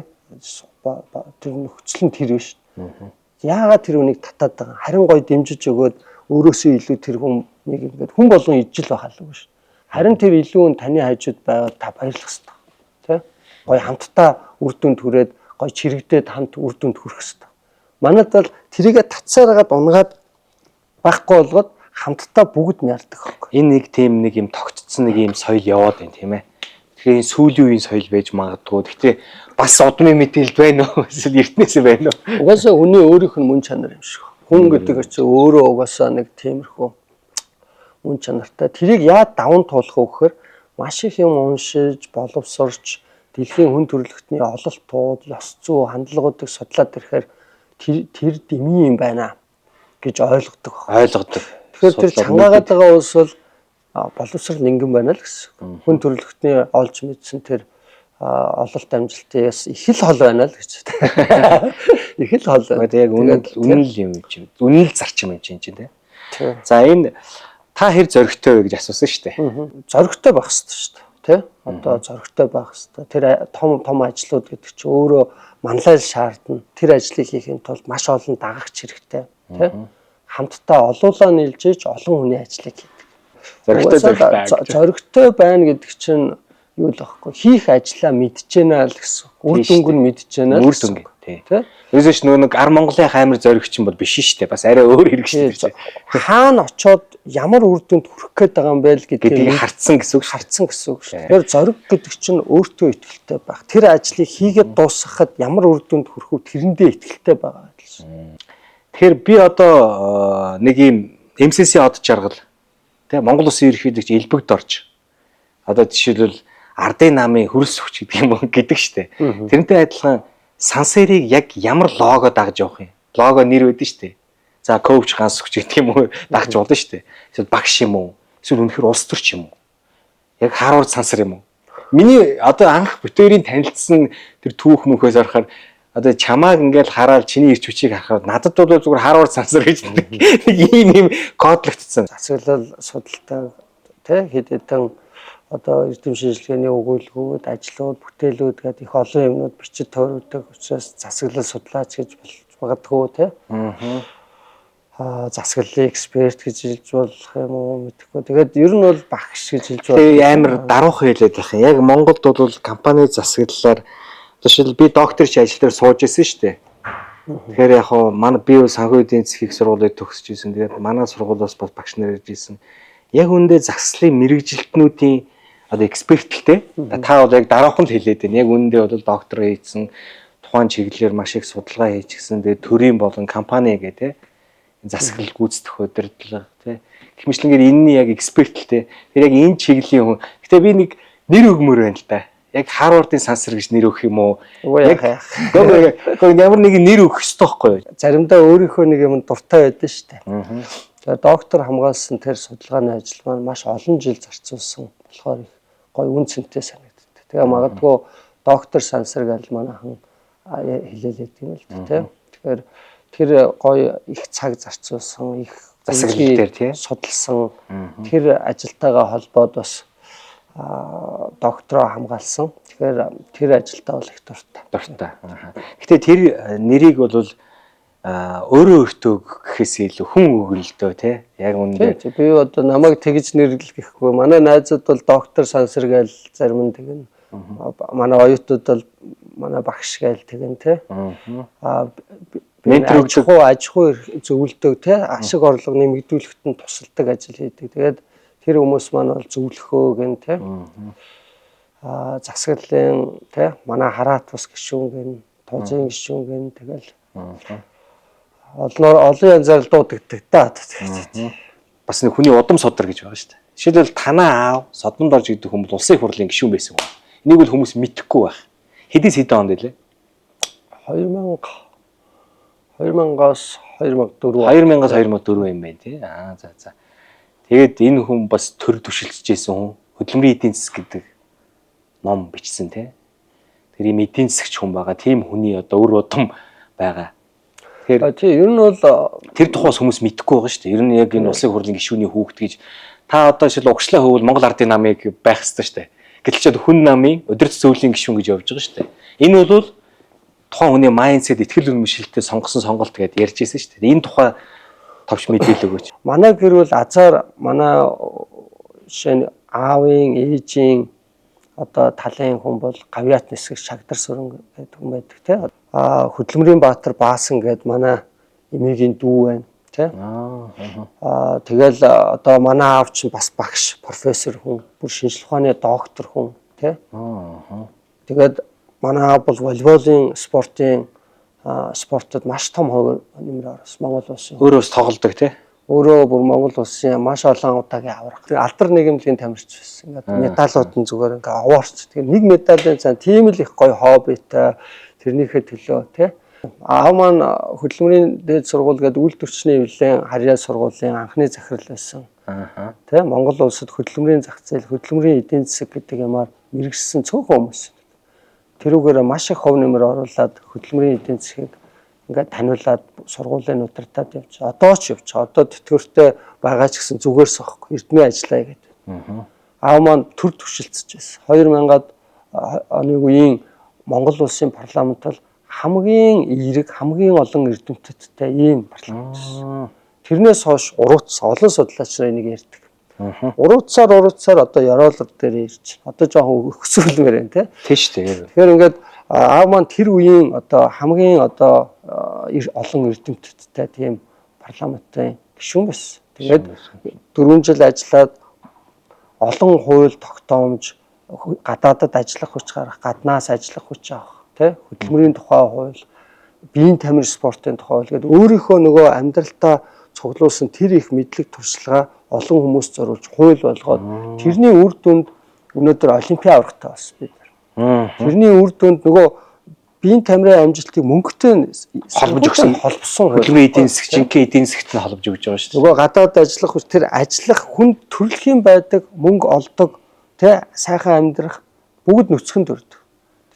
тэр нөхцөл нь тэр биш. Яагаад тэр үнийг татаад байгаа? Харин гоё дэмжиж өгөөд өөрөөсөө илүү тэр хүн нэг ингээд хүн болгон ижил байхалгүй шүү. Харин тэр илүү нь таны хажууд байгаад та баярлах хэрэгтэй. Тэ? Гоё хамтдаа үр дүнд хүрээд гоё чирэгдээд хамт үр дүнд хүрэх хэрэгтэй. Манайд бол тэрийгэ татсараад унгаад байхгүй болгоод хамтдаа бүгд нярдаг байхгүй. Энэ нэг тийм нэг юм тогтцсон нэг юм соёл яваад байна тийм ээ. Тэгэхээр сүүлийн үеийн соёл байж магадгүй. Гэхдээ бас удмын мэдээлэл байна уу? Эсвэл эртнээсээ байна уу? Угаасаа хүний өөрийнх нь мөн чанар юм шиг. Хүн гэдэг чинь өөрөө угаасаа нэг тиймэрхүү мөн чанартай. Тэрийг яад даван туулах вэ гэхээр маш их юм уншиж, боловсрч, дэлхийн хүн төрөлхтний ололтууд, ёс зүй, хандлагуудыг судлаад ирэхээр тэр дэмий юм байна гэж ойлгодог. Тэгэхээр тэр чангаагаад байгаа улс бол боловсрал нингэн байна л гэсэн. Хүн төрөлхтний олж мэдсэн тэр ололт амжилтаас их л хол байна л гэж. Их л хол. Яг үнэн юм чинь. Үнэн л зарчим юм чинь тийм. За энэ та хэр зоригтой вэ гэж асуусан шүү дээ. Зоригтой байх хэрэгтэй шүү дээ. тий? Одоо зоригтой байх хэрэгтэй. Тэр том ажлууд гэдэг чинь өөрөө манлайл шаардна. Тэр ажлыг хийхин тулд маш олон дагагч хэрэгтэй, тий? Хамтдаа олуулаа нийлж иж олон хүний ажлыг хийдэг. Зоригтой байна гэдэг чинь юу л аахгүй. Хийх ажлаа мэдж байна л гэсэн. Үр дүнг нь мэдж байна л гэсэн. Тий. Ерөөсөж нэг ар Монголын хаймар зоригч юм бол биш шүү дээ. Бас арай өөр хэрэг шүү дээ. Хаана очоод ямар үр дүнд хүрэх гээд байгаа юм бэ л гэдгийг харцсан гэсэн үг. Харцсан гэсэн үг шүү. Тэр зориг гэдэг чинь өөртөө итгэлтэй байх. Тэр ажлыг хийгээд дуусгахад ямар үр дүнд хүрэх үү тэрэндээ итгэлтэй байгаа гэсэн. Тэгэхээр би одоо нэг юм МСС од жаргал тий Монгол Улсын ерөнхийлөгч элбэгд орж одоо жишээлбэл ардын намын хөрс хүч гэдэг юм гэдэг штэ. Тэрнтэй адилхан сансерийг яг ямар лого дагж явах юм? Лого нэр өгдөн штэ. За коуч ганс хүч гэдэг юм уу дагж болно штэ. Эсвэл багш юм уу? Эсвэл үнэхээр улс төрч юм уу? Яг Харвард сансар юм уу? Миний одоо анх бүтээрийн танилцсан тэр түүх мөхөөс харахаар одоо чамааг ингээл хараад чиний ирч хүчийг харахад надад бол зүгээр Харвард сансар гэж нэг ийм кодлогдсон. Засаглал судалтай тий хэд хэдэн одоо эрдэм шинжилгээний өгүүлбэрүүд, ажлууд, бүтээлүүд гэдэг их олон юмнууд бичиж тойрогддог учраас засаглал судлаач гэж болж магадгүй тий. Засаглалын эксперт гэж хэлж болох юм уу мэдэхгүй. Тэгээд ер нь бол багш гэж хэлж байна. Тэгээ амар даруухан хэлээд байх юм. Яг Монголд бол компани засаглалаар жишээл би докторч ажил дээр сууж исэн шүү дээ. Тэгэхээр яг хоо манай би бол санхүү эдийн засгийн сургуулийг төгсөж исэн. Тэгээд манай сургуулиас бас багш нар ирж исэн. Яг үүндээ засаглалын мэрэгжилтнүүдийн одоо эксперттэй та бол яг дараахан л хэлээд байна. Яг үүндээ бол доктор хийсэн тухайн чиглэлээр маш их судалгаа хийчихсэн. Тэгээд төрийн болон компани гэдэг засаглал гүйцэтгэх удирдлага тий. Гэмшлэнгээр энэний яг эксперттэй. Тэр яг энэ чиглэлийн хүн. Гэтэ би нэг нэр өгмөр байна л да. Яг Харвардын сансар гэж нэр өгөх юм уу? Яг ямар нэг нэр өгөх ёстой байхгүй юу? Заримдаа өөрийнхөө нэг юм дуртай байдаг шүү дээ. Тэгээд доктор хамгаалсан тэр судалгааны ажил маань маш олон жил зарцуулсан болохоор их гоё үн цэнтэй санагддаг. Тэгээ магадгүй доктор сансар гэж манайхан хэлээлээд юм л дээ. Тэгэхээр тэр гоё их цаг зарцуулсан, их засаглал дээр тий судалсан тэр ажилтайгаа холбоод бас доктороо хамгаалсан. Тэгэхээр тэр ажилдаа бол их дуртай. Гэтэ тэр нэрийг бол өөрөө өөртөө гэхээс илүү хүн өгөлдөө тий. Яг үүндээ би одоо намайг тэгж нэрлэх гэхгүй. Манай найзууд бол доктор сансар гээл зарим нь тэгнэ. Манай оюутнууд бол манай багш гээл тэгнэ тий. Ментор аж ахуй зөвлөдөг тий. Ашиг орлого нэмэгдүүлэхэд нь тусалдаг ажил хийдэг. Тэгээд тэр хүмүүс маань бол зөвлөхөө гэн тий. Засаглалын тий манай хараат бас гишүүн гэн, тузын гишүүн гэн тэгэл олон янзаар дуудагддаг та. Бас нэг хүний удам содар гэж байгаа шүү дээ. Жишээлбэл танаа аав содонд орж гэдэг хүн бол улсын их хурлын гишүүн байсан хүн. Энийг бол хүмүүс мэдэхгүй байх. Хэдийн хэдэн онд вэ? 2000-аас 2004 юм байна тий. За. Тэгээд энэ хүн бас төр түшилжижсэн хүн. Хөдөлмөрийн эдийн засаг гэдэг ном бичсэн тий. Тэр ийм эдийн засагч хүн байгаа. Тийм хүний одоо өр удам байгаа. Тэгэхээр тий ер нь бол тэр тухайс хүмүүс мэдэхгүй байгаа шүү дээ. Ер нь яг энэ улсын хурлын гишүүний хүүхэд гэж та одоо жишээл угшлаа хөвөл Монгол Ардын намыг байх ёстой шүү дээ. Гэтэл ч хүн намын удирдах зөвлөлийн гишүүн гэж явж байгаа шүү дээ. Энэ бол тухайн хүний майндсет итгэл үнэмшилтэд сонгосон сонголт гэдээ ярьж ирсэн шүү дээ. Энэ тухай товч мэдээлэл өгөөч. Манай гэр бол азар манай жишээ нь аавын, ээжийн одоо талын хүн бол гавьяат нисгэж шагдар сүрэн гэдэг хүн байдаг тий. Хөдөлмөрийн баатар Баасан гэдэг манай эмээгийн дүү байна тий. Тэгэл одоо манай аав чинь бас багш, профессор хүн, бүр шинжлэх ухааны доктор хүн тий. Тэгээд манай аав бол волейболын спортод маш том хувь нэмэр оруулсан Монгол улсын. Өөрөө тоглодог тий. Өөрөө бүр Монгол улсын маш олон удаагийн аврах. Алдар нийгэмлэгийн тамирч байсан. Ингээд медалууд нь зүгээр ингээд аваарч. Тэгээд нэг медалийн цаана тийм л их гоё хоббитай тэрнийхээ төлөө тий. Аав маань хөдөлмөрийн дээд сургууль гэдэг үйлдвэрчний эвлэлийн харьяа сургуулийн анхны захирал байсан. Тий. Монгол улсад хөдөлмөрийн зах зээл, хөдөлмөрийн эдийн засаг гэдэг юмар мэрэгсэн цөөхөн хүмүүс. Тэрүүгээр маш их хөв нэмэр оруулаад хөдөлмөрийн эдийн засгийг ингээд таниулаад сургуулийн удирдаад явж. Одоо ч явж. Одоо тэтгэвртэй байгаа ч гэсэн зүгээрс авахгүй. Эрдмийн ажиллая гэдэг. аав маань төр төвшөлтсөж байсан. 2000-ад оны үеийн Монгол улсын парламент бол хамгийн эерэг, хамгийн олон эрдэмтдтэй ийм парламент байсан. Тэрнээс хойш олон судлаач нар энийг ярьдаг. Урууцаар одоо Яроолор дээр ирж одоо жоохон өксүүлмээр байна тий. Тийш дээ. Тэгэхээр ингээд аав маань тэр үеийн одоо хамгийн одоо олон эрдэмтдтэй тийм парламентын гишүүн байсан. Тэгээд 4 жил ажиллаад олон хууль тогтоомж гадаадад ажиллах хүч гарах, гаднаас ажиллах хүч авах, тий хөдөлмөрийн тухай хууль, биеийн тамир спортын тухай хууль гэдэг өөрийнхөө нөгөө амьдралтаа цуглуулсан тэр их мэдлэг туршлагаа олон хүмүүс зориулж хууль болгоод тэрний үр дүнд өнөөдөр олимпиад аврагтай болсон бид нар. Тэрний үр дүнд нөгөө биеийн тамирын амжилтыг мөнгөтэй холбож өгсөн хөдөлмөрийн эдийн засаг, жинхэнэ эдийн засагт нь холбож өгч байгаа шүү дээ. Нөгөө гадаад ажиллах хүч тэр ажиллах хүн төрөлхийн байдаг, мөнгө олдог, тэ сайхан амьдрах бүгд нөхцөн төрдөг.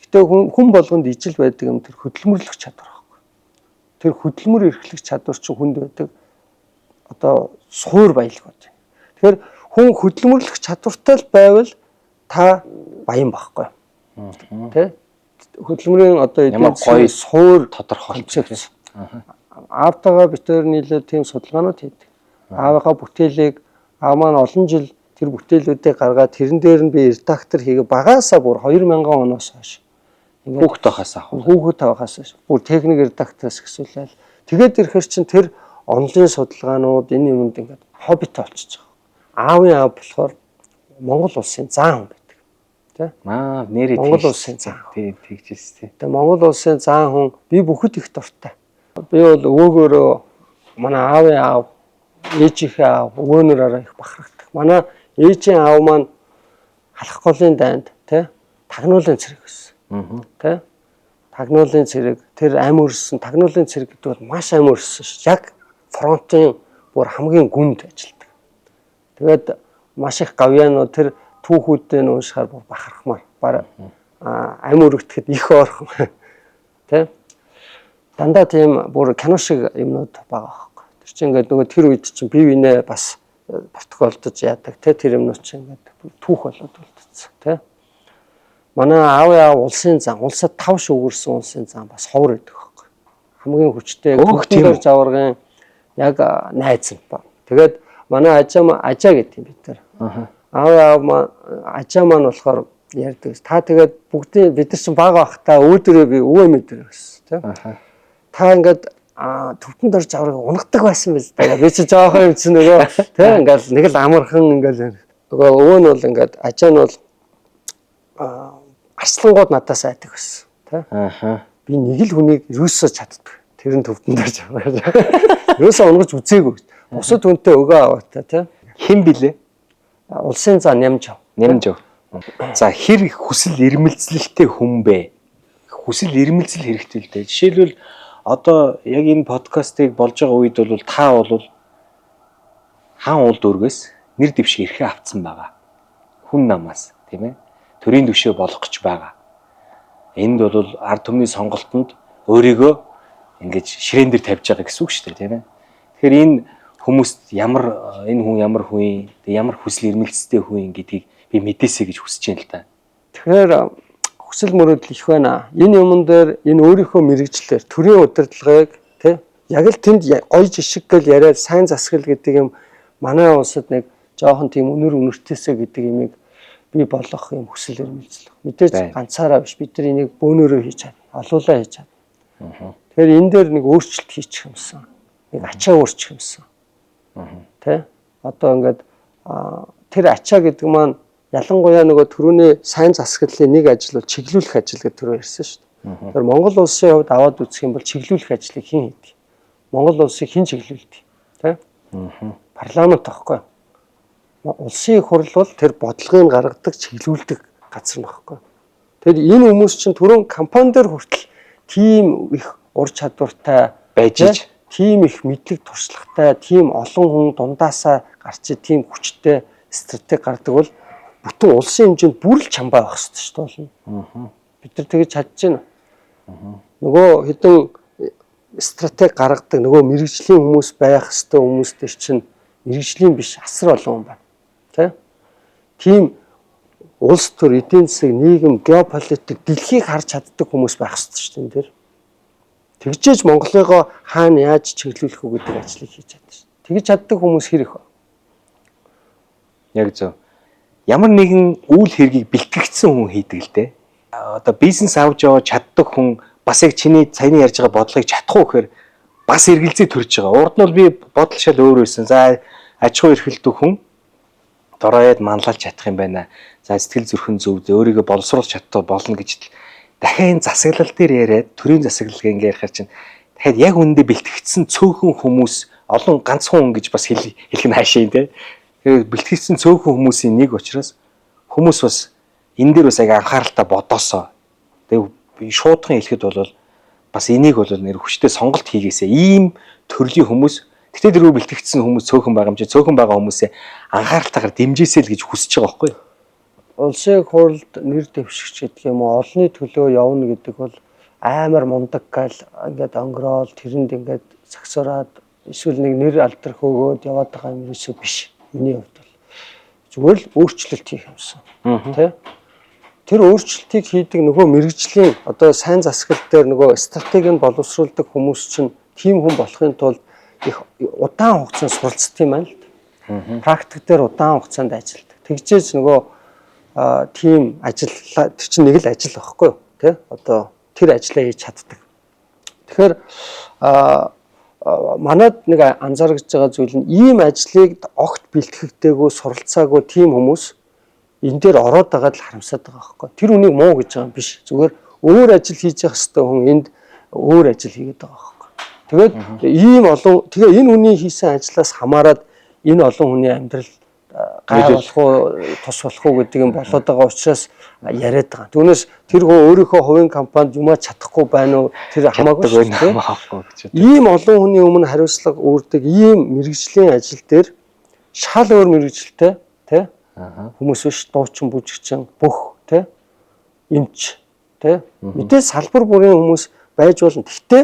Гэхдээ хүн болгонд ижил байдаг юм тэр хөдөлмөрлөх чадвар байхгүй. Тэр хөдөлмөр эрхлэх чадвар чинь хүнд байдаг. Одоо суур баялаг байна. Тэгэхээр хүн хөдөлмөрлөх чадвартай л байвал та баян байхгүй. Тэ? Хөдөлмөрийн одоо ямар гоё суур тодорхойлж аавтайгаа бид тээр нийлээд тийм судалгаанууд хийдэг. Аавынхаа бүтээлийг аав маань олон жил тэр бүтээлүүдийг гаргаад тэрэн дээр нь би редактор хийгээ багаасаа бүр 2000 оноос хойш хүүхэд байхаас авах. Хүүхэд байхаас хойш бүр техник редактораас эхсүүлээл тэгээд ирэхэр чинь тэр онлын судалгаанууд энэ юмд ингээд хоббит болчихж байгаа. Аавын аав болохоор Монгол улсын заан хүн байдаг. Тэ? Нэрээ Монгол улсын заан. Тийм тэгжээс тий. Тэгээ Монгол улсын заан хүн би бүхэд их дуртай. Би бол өвөөгөөрөө манай аавын аав, ээжийнхээ аав өвөөнөрөө их бахархдаг. Манай ээжийн аав маань халах голын дайнд тэ тагнуулын цэрэг байсан. Тэ? Тагнуулын цэрэг тэр ам өрсөн тагнуулын цэрэг гэдэг бол маш ам өрсөн ш. Яг фронтын бүр хамгийн гүнд ажилладаг. Тэгээд маш их гавьяанууд тэр түүхүүдээ уушгаар бүр бахархмаар ам өргөтгөхөд их орхон тэ дандаа тийм бүр кино шиг юмнууд байгаа байхгүй. Тэр чинь ингээд нөгөө тэр үед чинь бие биенээ бас протоколдож яадаг тэ тэр юмнууд чинь ингээд түүх болоод үлдсэн тэ. Манай аавын аав улсын зан, улсад 5 шүгэрсэн улсын зан бас ховор байдаг байхгүй. Хамгийн хүчтэй төгтөөр заваргын яг найз нь ба. Тэгээд манай ажаа гэдэг юм бид нар. Аав маань ажаа маань болохоор ярьдаг. Та тэгээд бүгдийн бид нар чинь бага бахта өөдрөө би өвөө мэдэр гэсэн тийм. Та ингээд төвтөнд орж авраг унгадаг байсан биз дээ. Би чи жоохон юм чинь нөгөө тийм ингээд нэг л амархан ингээд нөгөө өвөө нь бол ингээд ажаа нь бол арслангууд надаас айдаг байсан тийм. Би нэг л хүнийг юусоо чаддаг. Тэр нь төвтөнд орж авраг. Юусоо унгаж үзээгүй. Бусад хүнтэй өгөө аваатай тийм. Хэн блэ? Улсын зан Нямжав. За хэр хүсэл эрмэлзлэлтэй хүн бэ? Хүсэл эрмэлзэл хэрэгтэй л дээ. Жишээлбэл одоо яг энэ подкастыг болж байгаа үед бол та бол хаан улд өргөөс нэр дэвшиг эрхээ авцсан байгаа. Хүн намаас тийм ээ. Төрийн түвшээ болох гэж байгаа. Энд бол ард түмний сонголтонд өөрийгөө ингэж ширээн дээр тавьж байгаа гэсэн үг шүү дээ тийм ээ. Тэгэхээр энэ хүмүүст энэ хүн ямар хүн, ямар хүсэл эрмэлзэлтэй хүн гэдгийг би мэдээсэй гэж хүсэж байна л да. Тэгэхээр хүсэл мөрөөдөл их байна. Энэ юмн дээр энэ өөрийнхөө мэрэгчлэр төрийн удирдлагыг тий яг л тэнд гоё жишг гэл яриад сайн засгал гэдэг юм манай улсад нэг жоохон тийм үнэртэйсэ гэдэг юмыг би болгох юм хүсэл эрмэлзэл. Мэдээж ганцаараа биш бид нар энийг бөөнөрөө хийж чадна. Олуулаа хийж чадна. Тэгэхээр энэ дээр нэг өөрчлөлт хийчих юмсан. Нэг ачаа өөрчих юмсан. Тэ? Одоо ингээд тэр ачаа гэдэг маань ялангуяа нөгөө төрөний сайн засаглалын нэг ажил бол чиглүүлэх ажил гэдэг төрөө ярьсан шүү дээ. Тэр Монгол улсын хувьд аваад үзэх юм бол чиглүүлэх ажлыг хэн хийдэг? Монгол улсыг хэн чиглүүлдэг? Тэ? Парламент аахгүй. Улсын их хурл бол тэр бодлогыг гаргадаг, чиглүүлдэг газар нөхгүй. Тэгэхээр энэ хүмүүс чинь түрүүн компани дээр хүртэл тийм их ур чадвартай байж тийм их мэдлэг туршлагатай, тийм олон хүн дундаасаа гарч тийм хүчтэй стратеги гардаг бол бүтэн улсын хэмжээнд бүр л чамбай байх хэрэгтэй шүү дээ. Бид нар тэгж чадж байна. Нөгөө хэдэн стратеги гаргадаг нөгөө мэрэгжлийн хүмүүс байх хэрэгтэй хүмүүстэй чинь мэрэгжлийн биш асар олон хүн байна. Тэ? тийм улс төр, эдийн засаг, нийгэм, геополитик дэлхийг харж чаддаг хүмүүс байх ёстой шүү дээ энэ дээр. Тэгжээж Монголыгоо хаана яаж чиглүүлэх үү гэдэг ажлыг хийж чаддаг шүү. Тэгж чаддаг хүмүүс хэр их вэ? Яг зөв. Ямар нэгэн үйл хэргийг бэлтгэгдсэн хүн хийдэг л дээ. Одоо бизнес авч яваад чаддаг хүн бас яг чиний саяны ярьж байгаа бодлогыг чадах уу гэхээр бас эргэлзээ төрж байгаа. Урд нь бол би бодол шал өөр байсан. За аж ахуй эрхэлдэг хүн дороояд манлайлж чадах юм байна. За сэтгэл зүрхэн зөв өөрийгөө боловсруулж чаддаг болно гэж дахин засаглал дээр яриад төрийн засаглал гэнгээ ярихаар чинь дахиад яг үндэ бэлтгэгдсэн цөөхөн хүмүүс олон ганцхан хүн гэж бас хэлэх нь хаашаа юм те. Тэгээд бэлтгэгдсэн цөөхөн хүмүүсийн нэг учраас хүмүүс бас энэ дээр бас яг анхааралтай бодоосоо. Тэгээд шуудхан хэлэхэд бол бас энийг бол нэр хүчтэй сонголт хийгээсэ ийм төрлийн хүмүүс тэгтээ дөрөв бэлтгэгдсэн хүмүүс цөөхөн байгаа юм чи цөөхөн байгаа хүмүүсээ анхааралтайгаар дэмжээсэй л гэж хүсэж байгаа байхгүй юу? Улсын хурлд нэр дэвшигч гэдэг юм уу олонний төлөө явна гэдэг бол амар мундаг гал ингээд онгороод тэрэнд ингээд сагсараад эсвэл нэг нэр алдрах өгөөд яваад байгаа юм ерөөсөө биш. Миний хувьд бол зүгээр л өөрчлөлт хийх юмсан. Тэ? Тэр өөрчлөлтийг хийдэг нөгөө мэрэгжлийн одоо сайн засаглал дээр нөгөө стратегийг боловсруулдаг хүмүүс чинь тийм хүн болохын тулд их удаан хугацаанд суралцдаг юм байна л. Практик дээр удаан хугацаанд ажилладаг. Тэгжээж нөгөө тийм ажиллаа тэр чинь нэг л ажил байхгүй юу тий одоо тэр ажлаа хийж чаддаг. Тэгэхээр манад нэг анзаарч байгаа зүйл нь ийм ажлыг огт бэлтгэгдээгүй суралцаагүй тийм хүмүүс энэ дээр ороод байгаа л харамсаад байгаа байхгүй. Тэр үнийг муу гэж байгаа юм биш. Зүгээр өөр ажил хийж явах хэвээр хүн энд өөр ажил хийгээд байгаа байхгүй. Тэгээд ийм олон тэгээ энэ хүний хийсэн ажлаас хамаарад энэ олон хүний амьдрал гай болох уу тус болох уу гэдэг юм болоод байгаа учраас яриад байгаа. Түүнээс тэр хүн өөрийнхөө хувийн компанид юмаа чадахгүй байна уу тэр хамаагүй шүү дээ. Ийм олон хүний өмнө хариуцлага үүрдэг ийм мэрэгжлийн ажил дээр шал өөр мэрэгжилтэй тий хүмүүс биш дуучин бүжигчин бүх тий эмч тий мэдээ салбар бүрийн хүмүүс байж болно. Гэхдээ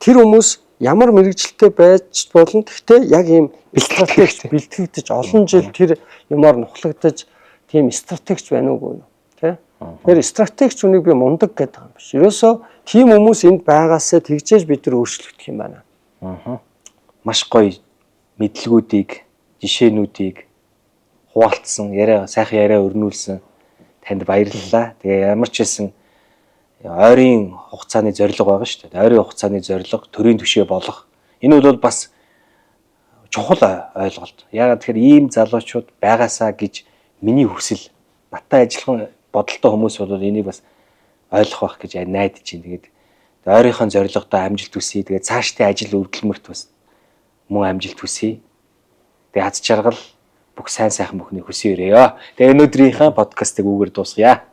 тэр хүмүүс ямар мэрэгжилтэй байж болно. Гэхдээ яг ийм стратегч бэлтгэгдэж олон жил тэр юмар нухлагдаж тийм стратегч байна уугүй юу тий. Тэр стратегч үнийг би мундаг гэдэг юм биш. Ерөөсөө тийм хүмүүс энд байгаасаа тэгжээж бид нар өөрчлөгдөх юм байна. Маш гоё мэдлгүүдийг, жишээнүүдийг хуваалцсан, сайхан яриа өрнүүлсэн танд баярлалаа. Тэгээ ямар ч хэлсэн ойрын хугацааны зорилго байгаа шүү дээ. Ойрын хугацааны зорилго төрийн түвшээ болох. Энэ бол бас чухал ойлголт. Яагаад тэгэхээр ийм залуучууд байгаасаа гэж миний хүсэл. Надтай ажиллах бодолтой хүмүүс бол энийг бас ойлгох байх гэж найдаж байна. Тэгээд ойрынхон зорилгодоо амжилт хүсье. Тэгээд цаашдын ажил үргэлжлэмэрт бас мөн амжилт хүсье. Тэгээд аз жаргал бүх сайн сайхан бүхний хүсье өрөөё. Тэгээд өнөөдрийнхээ подкастыг үгээр дуусгая.